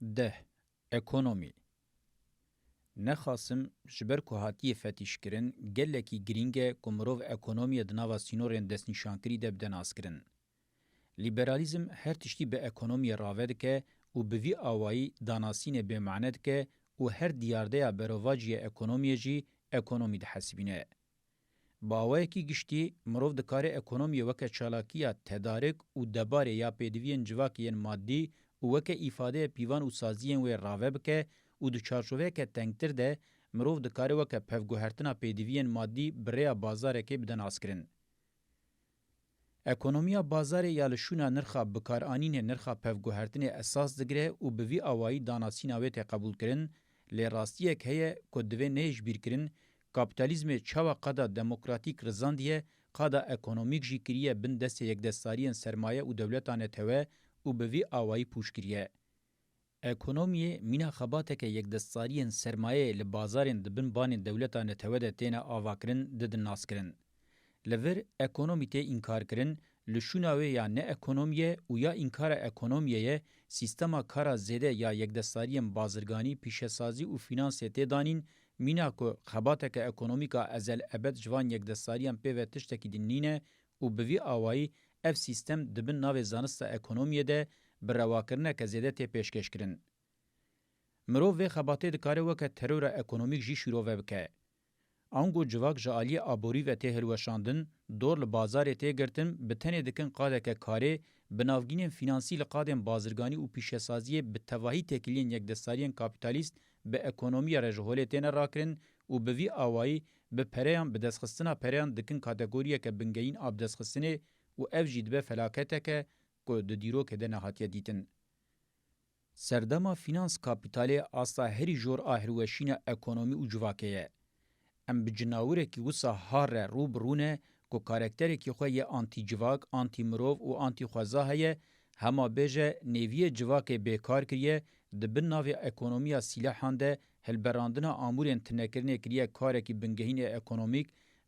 ده اکونومی نخاسم جبر که هاتی فتیش کرن گلکی گرینگه کمروف اکونومی دناوا سینورین دست نشانکری ده بدن آسکرن. لیبرالیزم هر تشتی به اکونومی راود که و بوی آوائی داناسین به معنی که و هر دیارده برواجی اکونومی جی اکونومی ده حسبینه. با آوائی که گشتی مروف دکاره اکونومی وکه چالاکیه تدارک و دباره یا پیدوین جواکین مادی و وکه ایفاده پیوان و سازیین و راوه بکه و دو چارچوه که تنگتر ده مروف دکاره وکه پفگوهرتنا پیدوین مادی برای بازاره که بدن آسکرن. اکونومیا بازار یا لشونا نرخا بکارانین نرخا پفگوهرتن اساس دگره و بوی آوائی داناسیناوی ته قبول کرن لی راستیه که هیه کدوه نیش بیر کرن کابیتالیزم چاوا قدا دموکراتیک رزاندیه قدا اکونومیک جی کریه بن دست یک دستاریان سرمایه و دولتانه توه و بوی آوائی پوش کریه. اکونومی مینا خباته که یک دستاریان سرمایه لبازارین دبن بانین دولتانه توه ده تینه آواکرن ددن ناس کرن. لور اکونومی ته انکار کرن لشوناوی یا نه اکونومیه و یا انکار اکونومیه سیستما کارا زیده یا یک دستاریم بازرگانی پیشسازی و فینانس ته دانین مینا کو خباته که اکونومیکا ازل ابد جوان یک دستاریم په تشتکی دینینه او بوی آوایی اف سیستم دبن ناو زانست اکونومیه ده برواکرنه که زیده ته پیشکش کرن. مرو و خباته دکاره وکه ترور اکونومیک جی شروع وبکه. آنگو جواک جالی آبوری و ته هلوشاندن دور لبازار ته گرتن بتنه دکن قاده که کاره بناوگین فینانسی لقادن بازرگانی و پیشسازی به تواهی تکلین یک دستاریان کابیتالیست به اکونومی رجحوله تنه راکرن و به وی آوائی به پریان به دستخستنا پریان دکن کاتگوریه که بنگین آب دستخستنه و اف جید به فلاکته که د دیرو که ده نهاتیه دیتن. سردما فینانس کابیتالی آسا هری جور آهروشین اکونومی و جواکیه. ام بجناوره کی وسا هار رو برونه کو کاراکتر کی خو ی آنتی جواک آنتی مروف او آنتی خوازا هه هما بهجه نیوی جواک بیکار کریه د بناو اکونومیا سلاحانده هلبراندنا امورن تنکرنه کریه کار کی بنگهین اکونومیک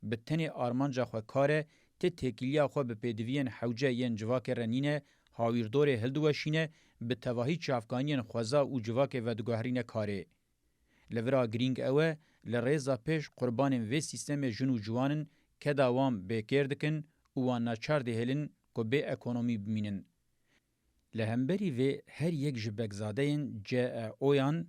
بتنی آرمانجا خو کار ته تکیلیا خو به پدوین حوجه ین جواک رنینه هاویردور هلدوشینه به توهی چافکانین خوازا او جواک و دگوهرینه کاره لورا گرینگ اوه لریزا پیش قربانین وی سیستم جنو جوانن که داوام بیکر دکن وان ناچار دهلن که به اکونومی بمینن. لهمبری وی هر یک جبگزادهین جه اویان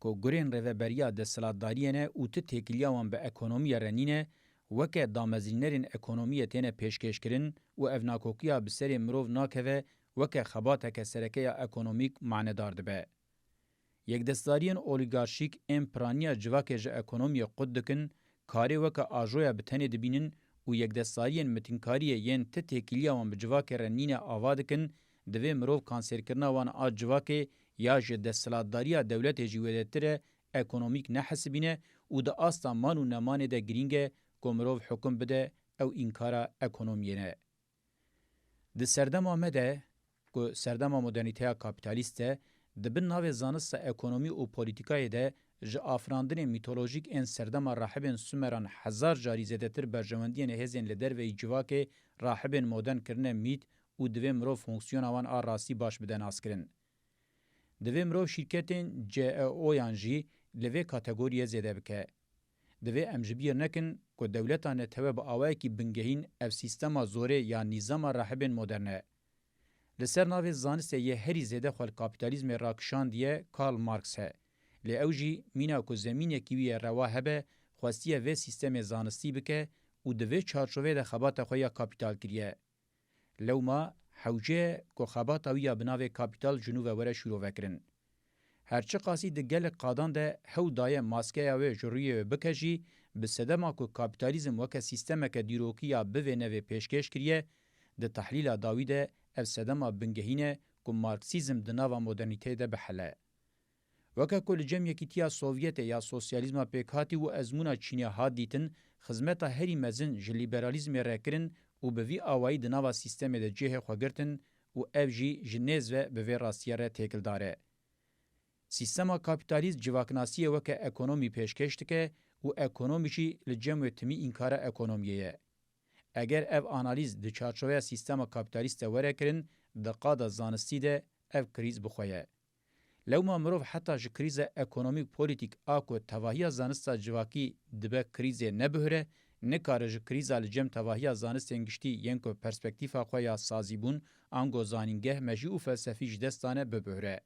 که گرین روبریا دستلاتدارینه او تکیلیاوان به اکونومی رنینه وکه دامزینرین اکونومی تینه پیشکش کرن و افناکوکیا بسری مروف ناکوه وکه خباته که سرکه اکونومیک معنی دارده به. یک دستاریان اولیگارشیک امپرانیا جواکه جه اکونومی قد دکن کاری وکه آجویا بتنی دبینن و یک دستاریان متنکاریه ین تتکیلیا وان بجواکه رنین آوادکن دوی مروف کانسر کرنا وان آج جواکه یا جه دستلاتداریا دولت جیویدتره اکونومیک نحسبینه و ده آستا مانو نمانه ده گرینگه که مروف حکم بده او انکارا اکونومیه نه. ده سردم آمده که سردم مدرنیته کابیتالیسته دبن ناو زانست اکونومی و پولیتیکای ده ج افراندن میتولوژیک ان سردم راهبن سومران هزار جاری زدتر برجمندین هزین لدر و جواک راهبن مدرن کرنه میت و دوی مرو فونکسیون آوان راستی باش بدن آسکرن. دوی مرو شرکتین جه او یانجی لوی کاتگوریه زده بکه. دوی امجبیر نکن که دولتان تبه با آوائی که بنگهین اف سیستما زوره یا نظام راهبن مدرنه. لسر ناوی زانسته یه هری زیده خوال کابیتالیزم راکشان دیه کارل مارکس هه. لی اوجی مینا که زمینه کیوی رواه به خواستیه و سیستم زانستی بکه و دوی چارچوه ده خبات خویا کابیتال کریه. لو ما حوجه که خبات اویا بناوی کابیتال جنوب وره شروع وکرن. هرچه قاسی ده گل قادان ده هو دایه ماسکه و جرویه بکجی بسدما که کابیتالیزم وکه سیستم که دیروکیا بوه نوی پیشکش کریه ده تحلیل داویده اف سدما بنگهینه که مارکسیزم دناوا مدرنیته ده بحله. وکه کل جمع یکیتیا سوویت یا سوسیالیزم پیکاتی و ازمونا چینیا ها دیتن خزمتا هری مزن جلیبرالیزم رکرن و بوی آوائی دناوا سیستم ده جه خوگرتن و اف جی جنیز و بوی راستیاره تکل داره. سیستما کابیتالیزم جواکناسی وکه اکونومی پیشکشت که و اکونومیشی لجمع تمی انکار اکونومیه. اگر اف آنالیز د چارچوبه سیستم کاپیتالیست وره کرن د قاده زانستی ده اف کریز بخویه. لوما مروف حتی ج کریزه اکونومیک پولیتیک آکو تواهی زانستا جواکی دبه کریزه نبهره نکاره ج کریزه لجم تواهی زانستین گشتی ینکو پرسپکتیفا خویا سازیبون آنگو زانینگه مجی و فلسفی جدستانه ببهره.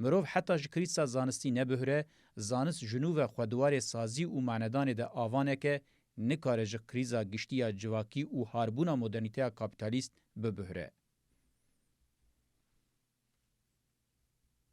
مروف حتی ج کریزه زانستی نبهره زانست جنوب خودوار سازی و معندان ده آوانه که نکاره ج کریزه گشتی جواکی و هاربونا مدرنیته کابیتالیست ببهره.